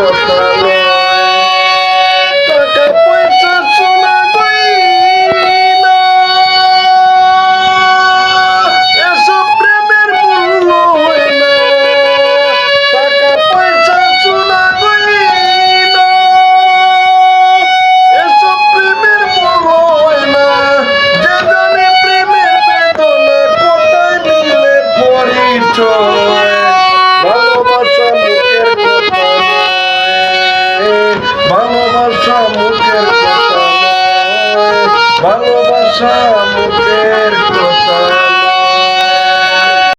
কথা নয়। টাকা পয়সা সোনা গয়না এসব প্রেমের মূল্য হয় না। টাকা পয়সা সোনা গয়না এসব প্রেমের মূল্য হয় না। যে জানে প্রেমের বেদনা কোথায় মিলে পরিচয়। ভালোবাসা মুখের কথা নয়, ভালোবাসা মুখের কথা নয়, ভালোবাসা মুখের